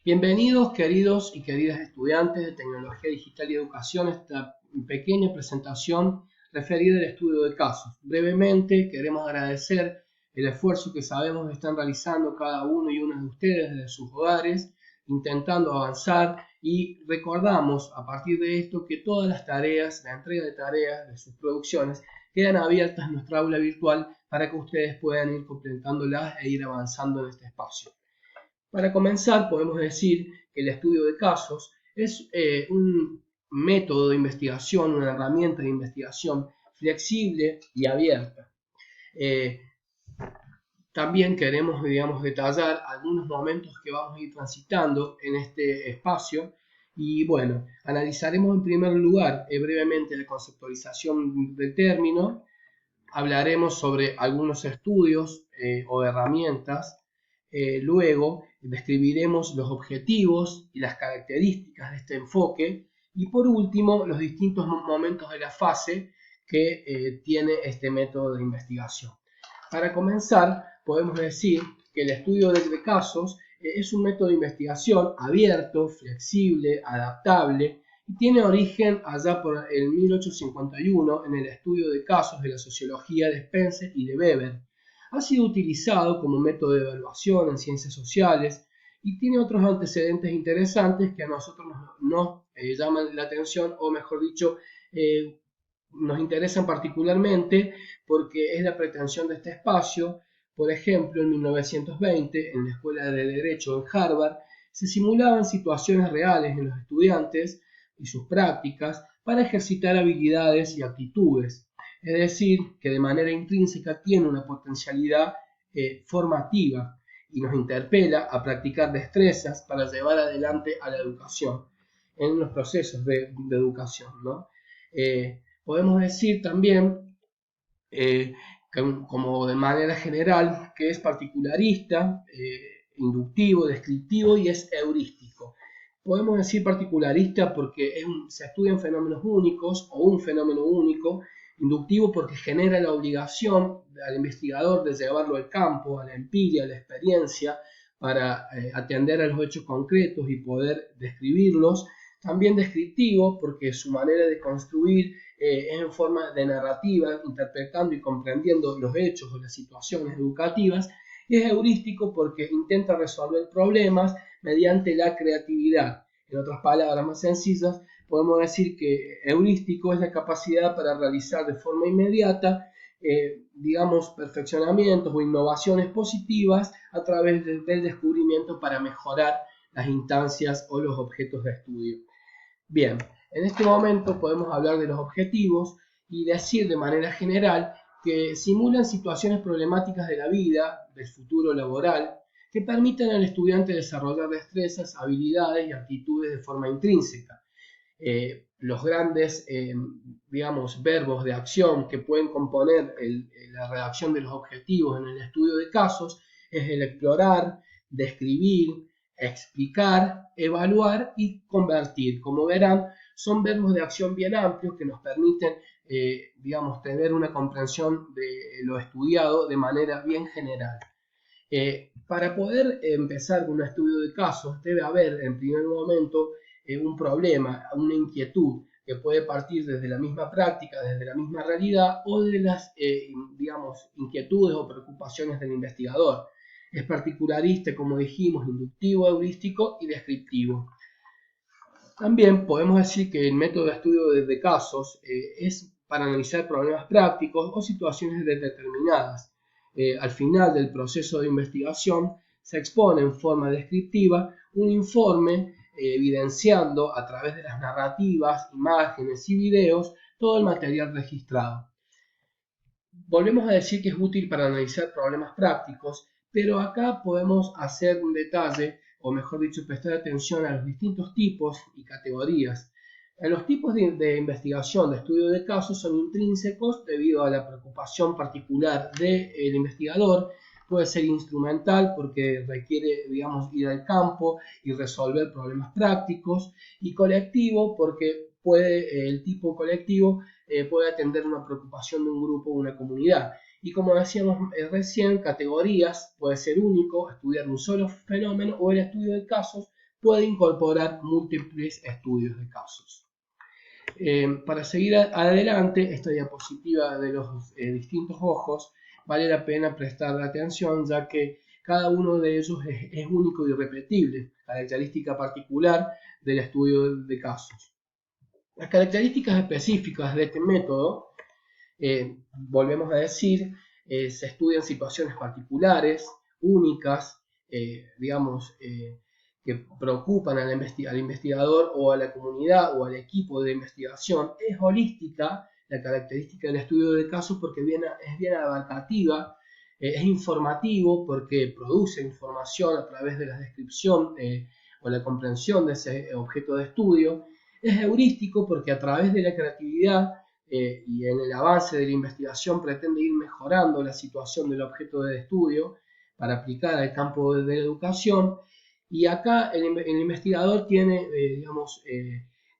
Bienvenidos, queridos y queridas estudiantes de Tecnología Digital y Educación, a esta pequeña presentación referida al estudio de casos. Brevemente, queremos agradecer el esfuerzo que sabemos que están realizando cada uno y una de ustedes desde sus hogares, intentando avanzar, y recordamos a partir de esto que todas las tareas, la entrega de tareas de sus producciones, quedan abiertas en nuestra aula virtual para que ustedes puedan ir completándolas e ir avanzando en este espacio. Para comenzar, podemos decir que el estudio de casos es un método de investigación, una herramienta de investigación flexible y abierta. También queremos, detallar algunos momentos que vamos a ir transitando en este espacio. Y bueno, analizaremos en primer lugar brevemente la conceptualización del término. Hablaremos sobre algunos estudios o herramientas. Luego describiremos los objetivos y las características de este enfoque, y por último los distintos momentos de la fase que tiene este método de investigación. Para comenzar, podemos decir que el estudio de casos es un método de investigación abierto, flexible, adaptable, y tiene origen allá por el 1851 en el estudio de casos de la sociología de Spencer y de Weber. Ha sido utilizado como método de evaluación en ciencias sociales y tiene otros antecedentes interesantes que a nosotros nos llaman la atención, o mejor dicho, nos interesan particularmente porque es la pretensión de este espacio. Por ejemplo, en 1920, en la Escuela de Derecho en Harvard, se simulaban situaciones reales en los estudiantes y sus prácticas para ejercitar habilidades y actitudes. Es decir, que de manera intrínseca tiene una potencialidad formativa y nos interpela a practicar destrezas para llevar adelante a la educación, en los procesos de educación, ¿no? Podemos decir también, como de manera general, que es particularista, inductivo, descriptivo y es heurístico. Podemos decir particularista porque se estudian fenómenos únicos o un fenómeno único, inductivo porque genera la obligación al investigador de llevarlo al campo, a la empiria, a la experiencia, para atender a los hechos concretos y poder describirlos. También descriptivo porque su manera de construir es en forma de narrativa, interpretando y comprendiendo los hechos o las situaciones educativas. Y es heurístico porque intenta resolver problemas mediante la creatividad. En otras palabras más sencillas, podemos decir que heurístico es la capacidad para realizar de forma inmediata, perfeccionamientos o innovaciones positivas a través del descubrimiento para mejorar las instancias o los objetos de estudio. Bien, en este momento podemos hablar de los objetivos y decir de manera general que simulan situaciones problemáticas de la vida, del futuro laboral, que permiten al estudiante desarrollar destrezas, habilidades y actitudes de forma intrínseca. Los grandes, verbos de acción que pueden componer la redacción de los objetivos en el estudio de casos es el explorar, describir, explicar, evaluar y convertir. Como verán, son verbos de acción bien amplios que nos permiten, tener una comprensión de lo estudiado de manera bien general. Para poder empezar con un estudio de casos, debe haber en primer momento un problema, una inquietud que puede partir desde la misma práctica, desde la misma realidad, o de las inquietudes o preocupaciones del investigador. Es particularista, como dijimos, inductivo, heurístico y descriptivo. También podemos decir que el método de estudio de casos es para analizar problemas prácticos o situaciones determinadas. Al final del proceso de investigación se expone en forma descriptiva un informe evidenciando a través de las narrativas, imágenes y videos todo el material registrado. Volvemos a decir que es útil para analizar problemas prácticos, pero acá podemos hacer un detalle, o mejor dicho, prestar atención a los distintos tipos y categorías. Los tipos de investigación, de estudio de casos, son intrínsecos debido a la preocupación particular del investigador. Puede ser instrumental porque requiere, ir al campo y resolver problemas prácticos, y colectivo porque el tipo colectivo puede atender una preocupación de un grupo o una comunidad. Y como decíamos recién, categorías, puede ser único, estudiar un solo fenómeno, o el estudio de casos puede incorporar múltiples estudios de casos. Para seguir adelante, esta diapositiva de los distintos ojos vale la pena prestar atención, ya que cada uno de ellos es único y irrepetible, característica particular del estudio de casos. Las características específicas de este método, volvemos a decir, se estudian situaciones particulares, únicas, que preocupan al investigador o a la comunidad o al equipo de investigación. Es holística la característica del estudio de casos porque es bien abarcativa, es informativo porque produce información a través de la descripción o la comprensión de ese objeto de estudio. Es heurístico porque a través de la creatividad y en el avance de la investigación pretende ir mejorando la situación del objeto de estudio para aplicar al campo de la educación. Y acá el investigador tiene,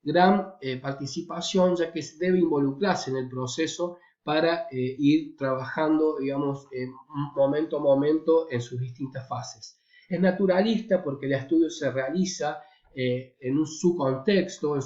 gran participación, ya que debe involucrarse en el proceso para ir trabajando, momento a momento en sus distintas fases. Es naturalista porque el estudio se realiza en su contexto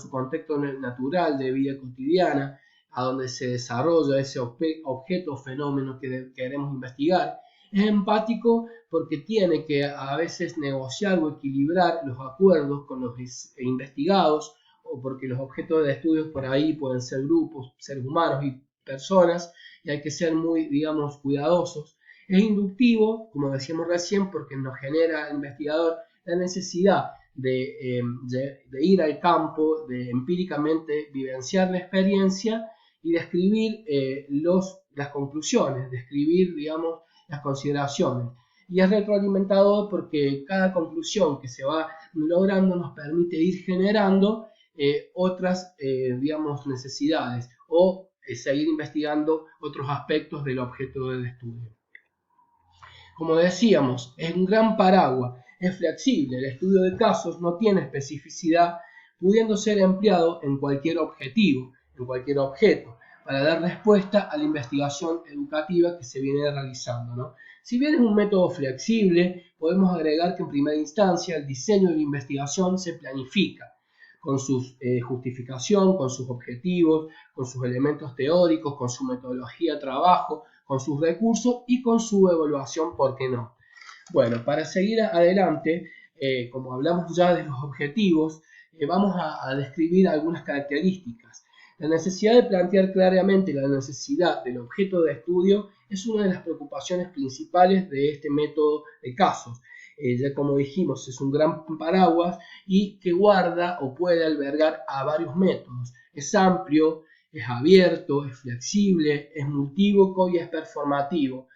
natural de vida cotidiana, a donde se desarrolla ese objeto o fenómeno que queremos investigar. Es empático porque tiene que a veces negociar o equilibrar los acuerdos con los investigados, o porque los objetos de estudios por ahí pueden ser grupos, seres humanos y personas, y hay que ser muy, cuidadosos. Es inductivo, como decíamos recién, porque nos genera al investigador la necesidad de ir al campo, de empíricamente vivenciar la experiencia y describir las conclusiones, describir, las consideraciones. Y es retroalimentador porque cada conclusión que se va logrando nos permite ir generando otras, necesidades o seguir investigando otros aspectos del objeto del estudio. Como decíamos, es un gran paraguas, es flexible, el estudio de casos no tiene especificidad, pudiendo ser empleado en cualquier objetivo, en cualquier objeto, para dar respuesta a la investigación educativa que se viene realizando, ¿no? Si bien es un método flexible, podemos agregar que en primera instancia el diseño de la investigación se planifica, con su justificación, con sus objetivos, con sus elementos teóricos, con su metodología de trabajo, con sus recursos y con su evaluación, ¿por qué no? Bueno, para seguir adelante, como hablamos ya de los objetivos, vamos a describir algunas características. La necesidad de plantear claramente la necesidad del objeto de estudio es una de las preocupaciones principales de este método de casos. Ya como dijimos, es un gran paraguas y que guarda o puede albergar a varios métodos. Es amplio, es abierto, es flexible, es multívoco y es performativo.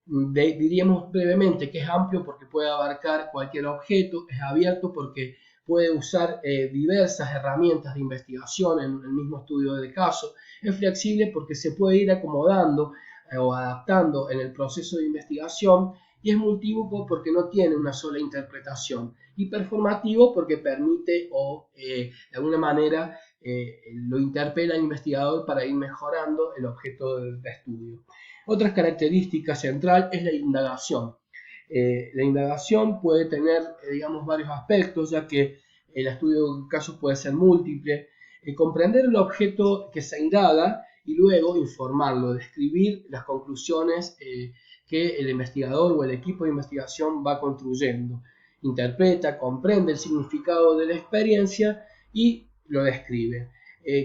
Diríamos brevemente que es amplio porque puede abarcar cualquier objeto, es abierto porque puede usar diversas herramientas de investigación en el mismo estudio de caso, es flexible porque se puede ir acomodando o adaptando en el proceso de investigación, y es multívoco porque no tiene una sola interpretación, y performativo porque permite o de alguna manera lo interpela al investigador para ir mejorando el objeto de estudio. Otra característica central es la indagación. La indagación puede tener, varios aspectos, ya que el estudio de casos puede ser múltiple. Comprender el objeto que se indaga y luego informarlo, describir las conclusiones que el investigador o el equipo de investigación va construyendo. Interpreta, comprende el significado de la experiencia y lo describe.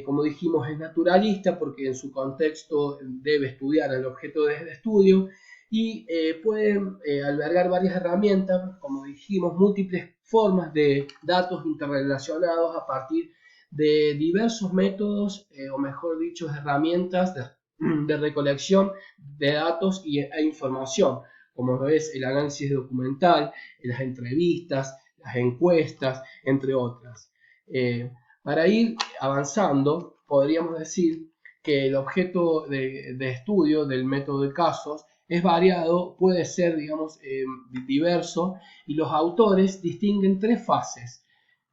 Como dijimos, es naturalista porque en su contexto debe estudiar el objeto de estudio y puede albergar varias herramientas, como dijimos, múltiples formas de datos interrelacionados a partir de diversos métodos, o mejor dicho, herramientas de recolección de datos e información, como es el análisis documental, las entrevistas, las encuestas, entre otras. Para ir avanzando, podríamos decir que el objeto de estudio del método de casos es variado, puede ser, diverso, y los autores distinguen tres fases.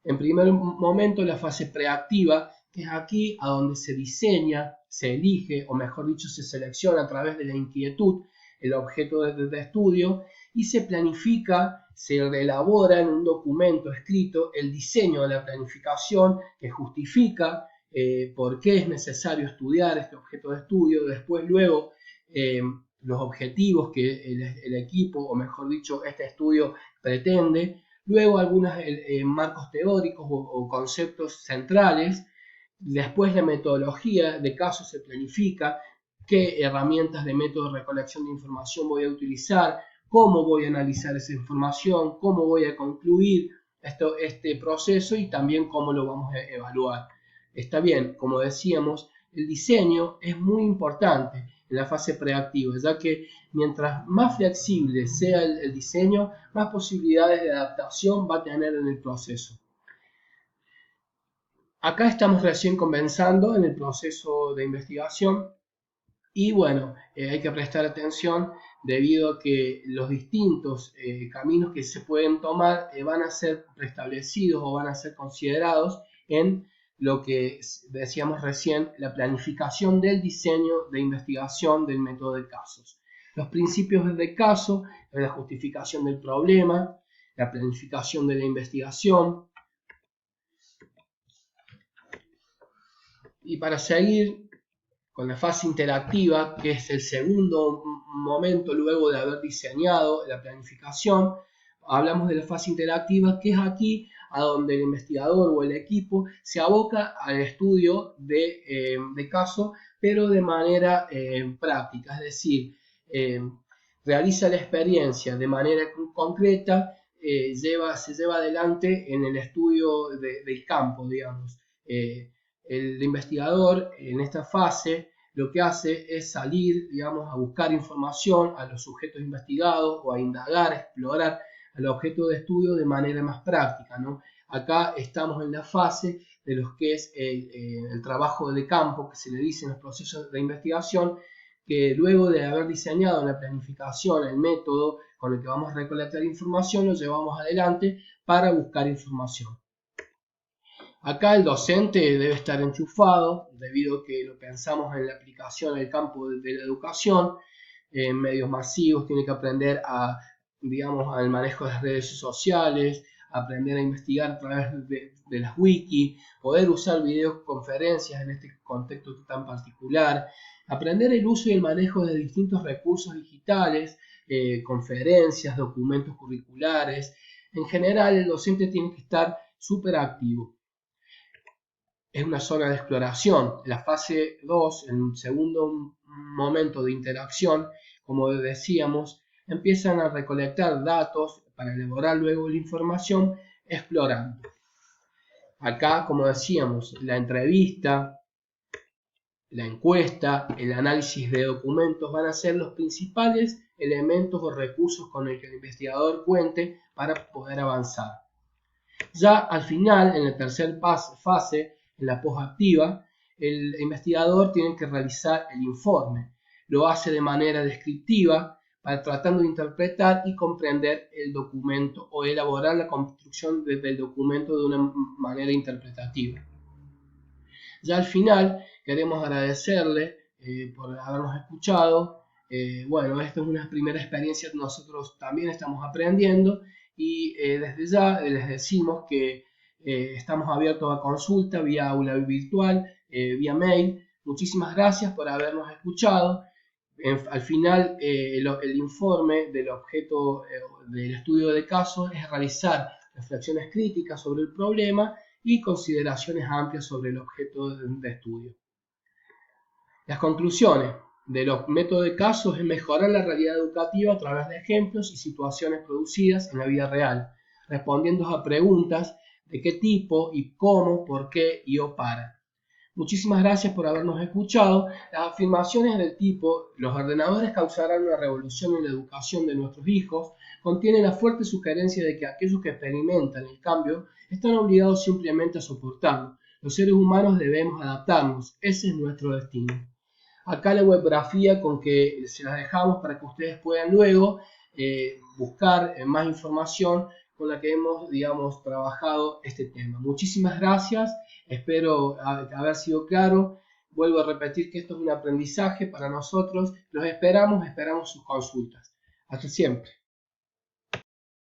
En primer momento, la fase preactiva, que es aquí a donde se diseña, se elige, o mejor dicho, se selecciona a través de la inquietud el objeto de estudio y se planifica, se elabora en un documento escrito el diseño de la planificación que justifica por qué es necesario estudiar este objeto de estudio. Después, luego, los objetivos que el equipo, o mejor dicho, este estudio pretende. Luego, algunos marcos teóricos o conceptos centrales. Después, la metodología de caso se planifica, qué herramientas de método de recolección de información voy a utilizar, cómo voy a analizar esa información, cómo voy a concluir este proceso y también cómo lo vamos a evaluar. Está bien, como decíamos, el diseño es muy importante en la fase preactiva, ya que mientras más flexible sea el diseño, más posibilidades de adaptación va a tener en el proceso. Acá estamos recién comenzando en el proceso de investigación y bueno, hay que prestar atención debido a que los distintos caminos que se pueden tomar van a ser preestablecidos o van a ser considerados en lo que decíamos recién, la planificación del diseño de investigación del método de casos. Los principios de caso, la justificación del problema, la planificación de la investigación. Y para seguir con la fase interactiva, que es el segundo momento luego de haber diseñado la planificación, hablamos de la fase interactiva, que es aquí a donde el investigador o el equipo se aboca al estudio de caso, pero de manera práctica, es decir, realiza la experiencia de manera concreta, se lleva adelante en el estudio del campo, digamos. El investigador en esta fase lo que hace es salir, digamos, a buscar información a los sujetos investigados o a indagar, a explorar al objeto de estudio de manera más práctica, ¿no? Acá estamos en la fase de lo que es el trabajo de campo, que se le dice en los procesos de investigación, que luego de haber diseñado en la planificación el método con el que vamos a recolectar información, lo llevamos adelante para buscar información. Acá el docente debe estar enchufado, debido a que lo pensamos en la aplicación del campo de la educación, en medios masivos, tiene que aprender digamos, al manejo de las redes sociales, aprender a investigar a través de las wiki, poder usar videoconferencias en este contexto tan particular, aprender el uso y el manejo de distintos recursos digitales, conferencias, documentos curriculares. En general, el docente tiene que estar súper activo. Es una zona de exploración. La fase 2, el segundo momento de interacción, como decíamos, empiezan a recolectar datos para elaborar luego la información explorando. Acá, como decíamos, la entrevista, la encuesta, el análisis de documentos van a ser los principales elementos o recursos con el que el investigador cuente para poder avanzar. Ya al final, en la tercera fase, en la posactiva, el investigador tiene que realizar el informe. Lo hace de manera descriptiva, tratando de interpretar y comprender el documento o elaborar la construcción del documento de una manera interpretativa. Ya al final, queremos agradecerle por habernos escuchado. Bueno, esta es una primera experiencia que nosotros también estamos aprendiendo y desde ya les decimos que estamos abiertos a consulta vía aula virtual, vía mail. Muchísimas gracias por habernos escuchado. Al final, el informe del objeto del estudio de caso es realizar reflexiones críticas sobre el problema y consideraciones amplias sobre el objeto de estudio. Las conclusiones de los métodos de casos es mejorar la realidad educativa a través de ejemplos y situaciones producidas en la vida real, respondiendo a preguntas de qué tipo y cómo, por qué y o para. Muchísimas gracias por habernos escuchado. Las afirmaciones del tipo "los ordenadores causarán una revolución en la educación de nuestros hijos" contienen la fuerte sugerencia de que aquellos que experimentan el cambio están obligados simplemente a soportarlo. Los seres humanos debemos adaptarnos, ese es nuestro destino. Acá la webgrafía con que se las dejamos para que ustedes puedan luego buscar más información con la que hemos, digamos, trabajado este tema. Muchísimas gracias, espero haber sido claro. Vuelvo a repetir que esto es un aprendizaje para nosotros. Los esperamos sus consultas. Hasta siempre.